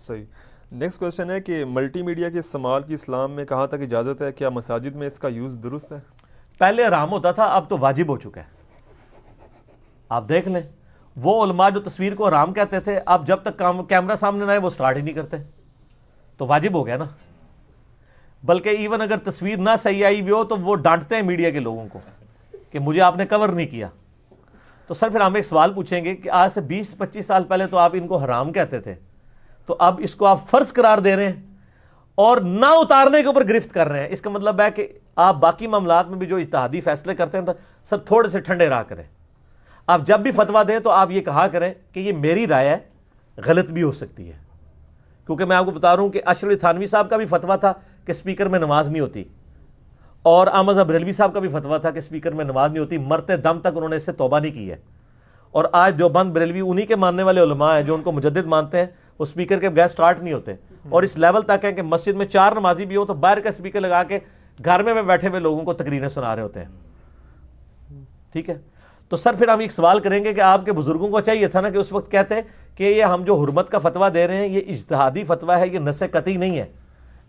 صحیح. Next question ہے کہ ملٹی میڈیا کے استعمال کی اسلام میں کہاں تک اجازت ہے؟ کیا مساجد میں اس کا یوز درست ہے؟ پہلے حرام ہوتا تھا، اب تو واجب ہو چکا ہے. آپ دیکھ لیں وہ علماء جو تصویر کو حرام کہتے تھے، اب جب تک کیمرہ سامنے نہ آئے وہ سٹارٹ ہی نہیں کرتے، تو واجب ہو گیا نا. بلکہ ایون اگر تصویر نہ صحیح آئی بھی ہو تو وہ ڈانٹتے ہیں میڈیا کے لوگوں کو کہ مجھے آپ نے کور نہیں کیا. تو سر پھر ہم ایک سوال پوچھیں گے کہ آج سے 20-25 سال پہلے تو آپ ان کو حرام کہتے تھے، تو اب اس کو آپ فرض قرار دے رہے ہیں اور نہ اتارنے کے اوپر گرفت کر رہے ہیں. اس کا مطلب ہے کہ آپ باقی معاملات میں بھی جو اجتہادی فیصلے کرتے ہیں تو سر تھوڑے سے ٹھنڈے رہا کریں. آپ جب بھی فتویٰ دیں تو آپ یہ کہا کریں کہ یہ میری رائے ہے، غلط بھی ہو سکتی ہے. کیونکہ میں آپ کو بتا رہا ہوں کہ اشرف علی تھانوی صاحب کا بھی فتویٰ تھا کہ اسپیکر میں نماز نہیں ہوتی، اور احمد بریلوی صاحب کا بھی فتویٰ تھا کہ اسپیکر میں نماز نہیں ہوتی. مرتے دم تک انہوں نے اس سے توبہ نہیں کی ہے. اور آج دیوبند بریلوی انہی کے ماننے والے علماء ہیں جو ان کو مجدد مانتے ہیں، وہ اسپیکر کے بغیر سٹارٹ نہیں ہوتے. اور اس لیول تک ہے کہ مسجد میں 4 نمازی بھی ہوں تو باہر کا اسپیکر لگا کے گھر میں بیٹھے ہوئے لوگوں کو تقریریں سنا رہے ہوتے ہیں. ٹھیک ہے. تو سر پھر ہم ایک سوال کریں گے کہ آپ کے بزرگوں کو چاہیے تھا نا کہ اس وقت کہتے کہ یہ ہم جو حرمت کا فتویٰ دے رہے ہیں یہ اجتہادی فتویٰ ہے، یہ نص قطعی نہیں ہے،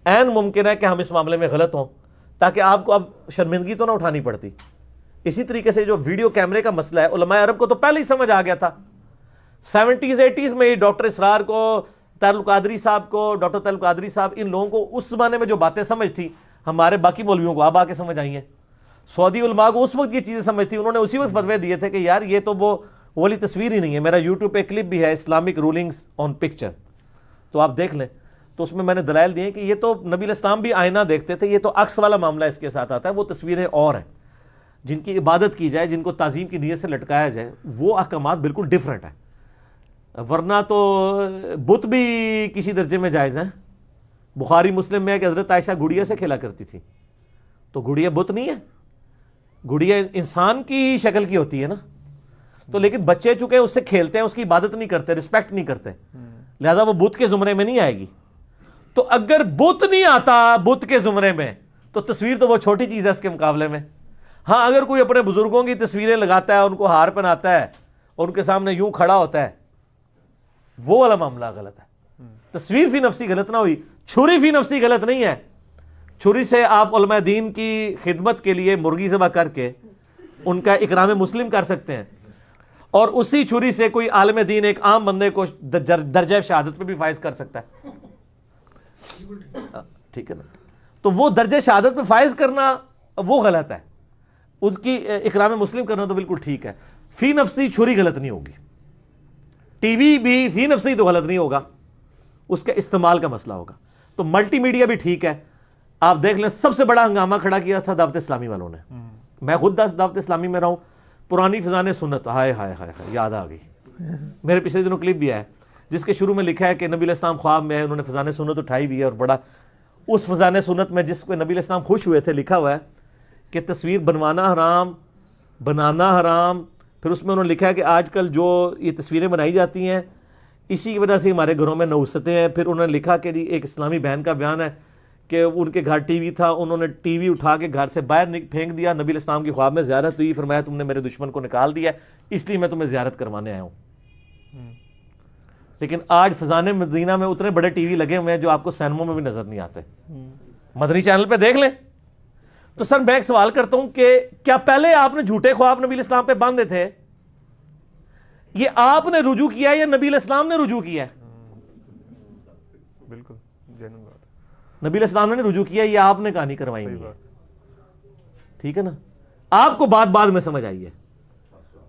عین ممکن ہے کہ ہم اس معاملے میں غلط ہوں، تاکہ آپ کو اب شرمندگی تو نہ اٹھانی پڑتی. اسی طریقے سے جو ویڈیو کیمرے کا مسئلہ ہے، علماء عرب کو تو پہلے ہی سمجھ آ گیا تھا. 70s 80s میں ڈاکٹر اسرار کو، طاہر القادری صاحب کو، ڈاکٹر طاہر القادری صاحب، ان لوگوں کو اس زمانے میں جو باتیں سمجھ تھی ہمارے باقی مولویوں کو اب آ کے سمجھ آئی ہیں. سعودی علماء کو اس وقت یہ چیزیں سمجھ تھی، انہوں نے اسی وقت فتوے دیے تھے کہ یار یہ تو وہ والی تصویر ہی نہیں ہے. میرا یوٹیوب پہ کلپ بھی ہے، اسلامک رولنگز آن پکچر، تو آپ دیکھ لیں. تو اس میں میں نے دلائل دیے کہ یہ تو نبی الاسلام بھی آئینہ دیکھتے تھے، یہ تو عکس والا معاملہ اس کے ساتھ آتا ہے. وہ تصویریں اور ہیں جن کی عبادت کی جائے، جن کو تعظیم کی نیت سے لٹکایا جائے، وہ احکامات بالکل ڈیفرنٹ ہیں. ورنہ تو بت بھی کسی درجے میں جائز ہیں. بخاری مسلم میں ہے کہ حضرت عائشہ گڑیا سے کھیلا کرتی تھی، تو گڑیا بت نہیں ہے، گڑیا انسان کی شکل کی ہوتی ہے نا. تو لیکن بچے چونکہ اس سے کھیلتے ہیں، اس کی عبادت نہیں کرتے، رسپیکٹ نہیں کرتے، لہذا وہ بت کے زمرے میں نہیں آئے گی. تو اگر بت نہیں آتا بت کے زمرے میں تو تصویر تو وہ چھوٹی چیز ہے اس کے مقابلے میں. ہاں اگر کوئی اپنے بزرگوں کی تصویریں لگاتا ہے، ان کو ہار پہناتا ہے اور ان کے سامنے یوں کھڑا ہوتا ہے، وہ والا معاملہ غلط ہے. تصویر فی نفسی غلط نہ ہوئی، چھری فی نفسی غلط نہیں ہے. چھری سے آپ علماء دین کی خدمت کے لیے مرغی ذبح کر کے ان کا اکرام مسلم کر سکتے ہیں، اور اسی چھری سے کوئی عالم دین ایک عام بندے کو درجہ شہادت پہ بھی فائز کر سکتا ہے. ٹھیک ہے نا. تو وہ درجہ شہادت پہ فائز کرنا وہ غلط ہے، اس کی اکرام مسلم کرنا تو بالکل ٹھیک ہے. فی نفسی چھری غلط نہیں ہوگی، ٹی وی بھی فی نفسی تو غلط نہیں ہوگا، اس کے استعمال کا مسئلہ ہوگا. تو ملٹی میڈیا بھی ٹھیک ہے. آپ دیکھ لیں سب سے بڑا ہنگامہ کھڑا کیا تھا دعوت اسلامی والوں نے. میں خود دعوت اسلامی میں رہا ہوں. پرانی فضان سنت، ہائے ہائے ہائے یاد آ گئی. میرے پچھلے دنوں کلپ بھی ہے جس کے شروع میں لکھا ہے کہ نبی الاسلام خواب میں ہے، انہوں نے فضان سنت اٹھائی بھی ہے، اور بڑا اس فضان سنت میں جس کو نبی الاسلام خوش ہوئے تھے لکھا ہوا ہے کہ تصویر بنوانا حرام، بنانا حرام. پھر اس میں انہوں نے لکھا ہے کہ آج کل جو یہ تصویریں بنائی جاتی ہیں اسی کی وجہ سے ہمارے گھروں میں نوستیں ہیں. پھر انہوں نے لکھا کہ جی ایک اسلامی بہن کا بیان ہے کہ ان کے گھر ٹی وی تھا، انہوں نے ٹی وی اٹھا کے گھر سے باہر پھینک دیا. نبی الاسلام کی خواب میں زیارت ہوئی، فرمایا تم نے میرے دشمن کو نکال دیا اس لیے میں تمہیں زیارت کروانے آیا ہوں. لیکن آج فضان مدینہ میں اتنے بڑے ٹی وی لگے ہوئے ہیں جو آپ کو سینموں میں بھی نظر نہیں آتے. مدنی چینل پہ دیکھ لیں. تو سر میں ایک سوال کرتا ہوں کہ کیا پہلے آپ نے جھوٹے خواب نبی الاسلام پہ باندھے تھے؟ یہ آپ نے رجوع کیا یا نبی الاسلام نے رجوع کیا؟ بالکل جینوین بات ہے. نبی الاسلام نے رجوع کیا یا آپ نے کہانی کروائی ہوئی ہے؟ ٹھیک ہے نا. آپ کو بات بعد میں سمجھ آئی ہے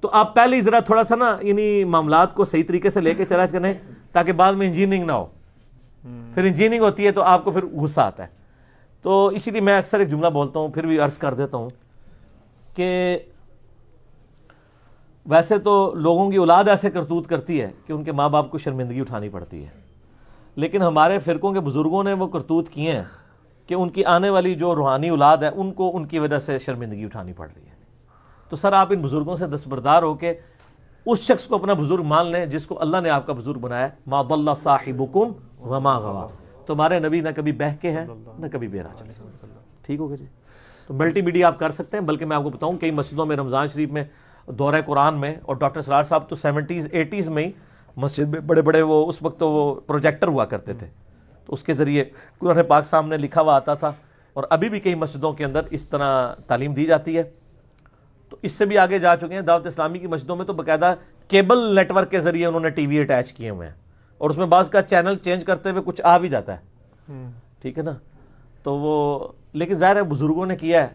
تو آپ پہلے ذرا تھوڑا سا نا یعنی معاملات کو صحیح طریقے سے لے کے چلا کریں تاکہ بعد میں انجینئرنگ نہ ہو. پھر انجینئرنگ ہوتی ہے تو آپ کو پھر غصہ آتا ہے. تو اسی لیے میں اکثر ایک جملہ بولتا ہوں، پھر بھی عرض کر دیتا ہوں کہ ویسے تو لوگوں کی اولاد ایسے کرتوت کرتی ہے کہ ان کے ماں باپ کو شرمندگی اٹھانی پڑتی ہے، لیکن ہمارے فرقوں کے بزرگوں نے وہ کرتوت کیے ہیں کہ ان کی آنے والی جو روحانی اولاد ہے ان کو ان کی وجہ سے شرمندگی اٹھانی پڑ رہی ہے. تو سر آپ ان بزرگوں سے دستبردار ہو کے اس شخص کو اپنا بزرگ مان لیں جس کو اللہ نے آپ کا بزرگ بنایا. ما ضل صاحبکم وما غوا. تمہارے نبی نہ کبھی بہکے ہیں نہ کبھی بہرا چلے. ٹھیک ہوگا جی. تو ملٹی میڈیا آپ کر سکتے ہیں، بلکہ میں آپ کو بتاؤں کئی مسجدوں میں رمضان شریف میں دورہ قرآن میں، اور ڈاکٹر سرار صاحب تو 70s 80s میں ہی مسجد میں بڑے بڑے وہ اس وقت تو وہ پروجیکٹر ہوا کرتے تھے، تو اس کے ذریعے قرآن پاک سامنے لکھا ہوا آتا تھا، اور ابھی بھی کئی مسجدوں کے اندر اس طرح تعلیم دی جاتی ہے۔ تو اس سے بھی آگے جا چکے ہیں، دعوت اسلامی کی مسجدوں میں تو باقاعدہ کیبل نیٹ ورک کے ذریعے انہوں نے ٹی وی اٹیچ کیے ہوئے ہیں، اور اس میں بعض کا چینل چینج کرتے ہوئے کچھ آ بھی جاتا ہے، ٹھیک ہے نا۔ تو وہ لیکن ظاہر ہے بزرگوں نے کیا ہے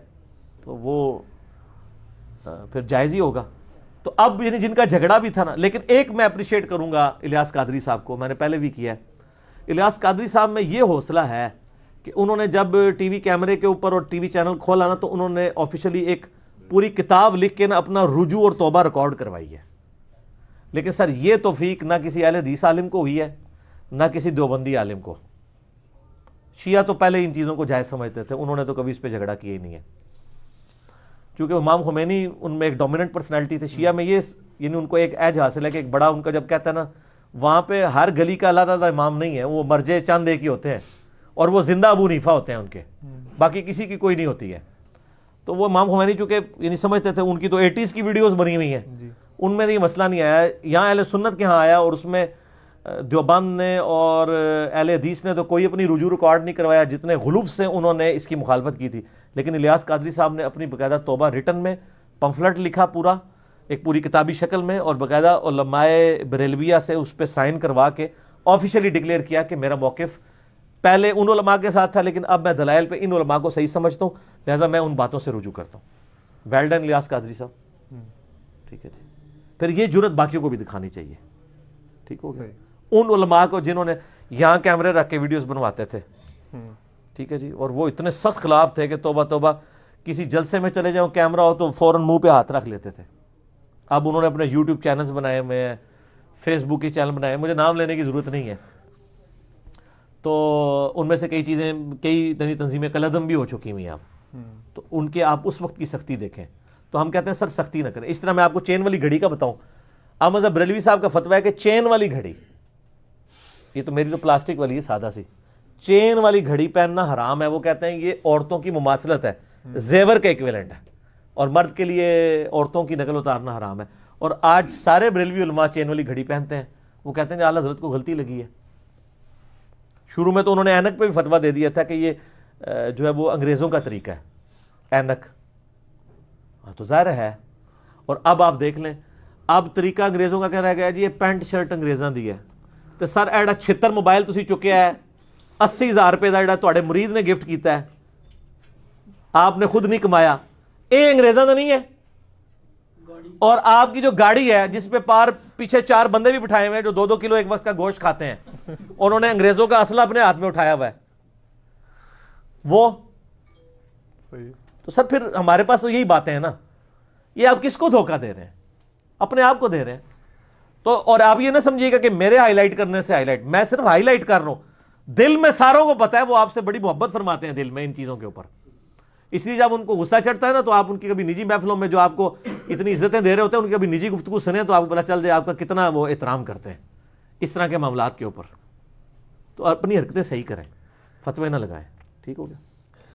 تو وہ پھر جائز ہی ہوگا۔ تو اب یعنی جن کا جھگڑا بھی تھا نا، لیکن ایک میں اپریشیٹ کروں گا الیاس قادری صاحب کو، میں نے پہلے بھی کیا ہے، الیاس قادری صاحب میں یہ حوصلہ ہے کہ انہوں نے جب ٹی وی کیمرے کے اوپر اور ٹی وی چینل کھولا نا، تو انہوں نے آفیشلی ایک پوری کتاب لکھ کے نا اپنا رجوع اور توبہ ریکارڈ کروائی ہے۔ لیکن سر یہ توفیق نہ کسی اہل حدیث عالم کو ہوئی ہے، نہ کسی دیوبندی عالم کو۔ شیعہ تو پہلے ان چیزوں کو جائز سمجھتے تھے، انہوں نے تو کبھی اس پہ جھگڑا کیا ہی نہیں ہے، چونکہ امام خمینی ان میں ایک ڈومیننٹ پرسنالٹی تھے۔ شیعہ میں یہ یعنی ان کو ایک ایج حاصل ہے کہ ایک بڑا ان کا جب کہتا ہے نا، وہاں پہ ہر گلی کا اللہ تعالیٰ امام نہیں ہے، وہ مرجع چند ایک ہی ہوتے ہیں، اور وہ زندہ ابو حنیفہ ہوتے ہیں ان کے، باقی کسی کی کوئی نہیں ہوتی ہے۔ تو وہ امام خمینی چونکہ یعنی سمجھتے تھے، ان کی تو 80s کی ویڈیوز بنی ہوئی ہیں، ان میں یہ مسئلہ نہیں آیا، یہاں اہل سنت کے ہاں آیا، اور اس میں دیوبند نے اور اہل حدیث نے تو کوئی اپنی رجوع ریکارڈ نہیں کروایا، جتنے غلوف سے انہوں نے اس کی مخالفت کی تھی۔ لیکن الیاس قادری صاحب نے اپنی باقاعدہ توبہ ریٹن میں پمفلٹ لکھا پورا، ایک پوری کتابی شکل میں، اور باقاعدہ علماء بریلویہ سے اس پہ سائن کروا کے آفیشیلی ڈکلیئر کیا کہ میرا موقف پہلے ان علماء کے ساتھ تھا، لیکن اب میں دلائل پہ ان علماء کو صحیح سمجھتا ہوں، لہذا میں ان باتوں سے رجوع کرتا ہوں۔ ویل ڈن الیاس قادری صاحب، ٹھیک ہے جی۔ پھر یہ جرت باقیوں کو بھی دکھانی چاہیے، ٹھیک ہو گیا، ان علماء کو جنہوں نے یہاں کیمرے رکھ کے ویڈیوز بنواتے تھے، ٹھیک ہے جی، اور وہ اتنے سخت خلاف تھے کہ توبہ توبہ، کسی جلسے میں چلے جاؤ کیمرہ ہو تو فوراً منہ پہ ہاتھ رکھ لیتے تھے۔ اب انہوں نے اپنے یوٹیوب چینلز بنائے ہوئے ہیں، فیس بک کے چینل بنائے، مجھے نام لینے کی ضرورت نہیں ہے، تو ان میں سے کئی چیزیں، کئی نئی تنظیمیں کالعدم بھی ہو چکی ہوئی ہیں اب، تو ان کے آپ اس وقت کی سختی دیکھیں۔ تو ہم کہتے ہیں سر سختی نہ کریں۔ اس طرح میں آپ کو چین والی گھڑی کا بتاؤں، احمد بریلوی صاحب کا فتویٰ ہے کہ چین والی گھڑی، یہ تو میری تو پلاسٹک والی ہے سادہ سی، چین والی گھڑی پہننا حرام ہے۔ وہ کہتے ہیں یہ عورتوں کی مماثلت ہے، زیور کا ایکویلنٹ ہے، اور مرد کے لیے عورتوں کی نقل اتارنا حرام ہے۔ اور آج سارے بریلوی علماء چین والی گھڑی پہنتے ہیں۔ وہ کہتے ہیں کہ اعلیٰ حضرت کو غلطی لگی ہے۔ شروع میں تو انہوں نے اینک پہ بھی فتویٰ دے دیا تھا کہ یہ جو ہے وہ انگریزوں کا طریقہ ہے، اینک، تو ظاہر ہے۔ اور اب آپ دیکھ لیں، اب طریقہ انگریزوں کا کیا رہ گیا جی، یہ پینٹ شرٹ انگریزاں دی ہے، تو سر ایڈا 76 موبائل تسی چکیا ہے، 80,000 روپے دا جڑا تواڈے مرید نے گفٹ کیتا ہے، آپ نے خود نہیں کمایا، اے انگریزاں دا نہیں ہے۔ اور آپ کی جو گاڑی ہے جس پہ پیچھے 4 بندے بھی بٹھائے ہوئے ہیں جو 2-2 کلو ایک وقت کا گوشت کھاتے ہیں، انہوں نے انگریزوں کا اسلحہ اپنے ہاتھ میں اٹھایا ہوا ہے، وہ صحیح۔ تو سر پھر ہمارے پاس تو یہی باتیں ہیں نا، یہ آپ کس کو دھوکہ دے رہے ہیں؟ اپنے آپ کو دے رہے ہیں۔ تو اور آپ یہ نہ سمجھیے گا کہ میرے ہائی لائٹ کرنے سے ہائی لائٹ، میں صرف ہائی لائٹ کر رہا ہوں، دل میں ساروں کو پتا ہے، وہ آپ سے بڑی محبت فرماتے ہیں دل میں ان چیزوں کے اوپر، اس لیے جب ان کو غصہ چڑھتا ہے نا، تو آپ ان کی کبھی نجی محفلوں میں جو آپ کو اتنی عزتیں دے رہے ہوتے ہیں، ان کی کبھی نجی گفتگو سنیں تو آپ کو پتہ چل جائے آپ کا کتنا وہ احترام کرتے ہیں اس طرح کے معاملات کے اوپر۔ تو اپنی حرکتیں صحیح کریں، فتوے نہ لگائیں، ٹھیک ہو گیا۔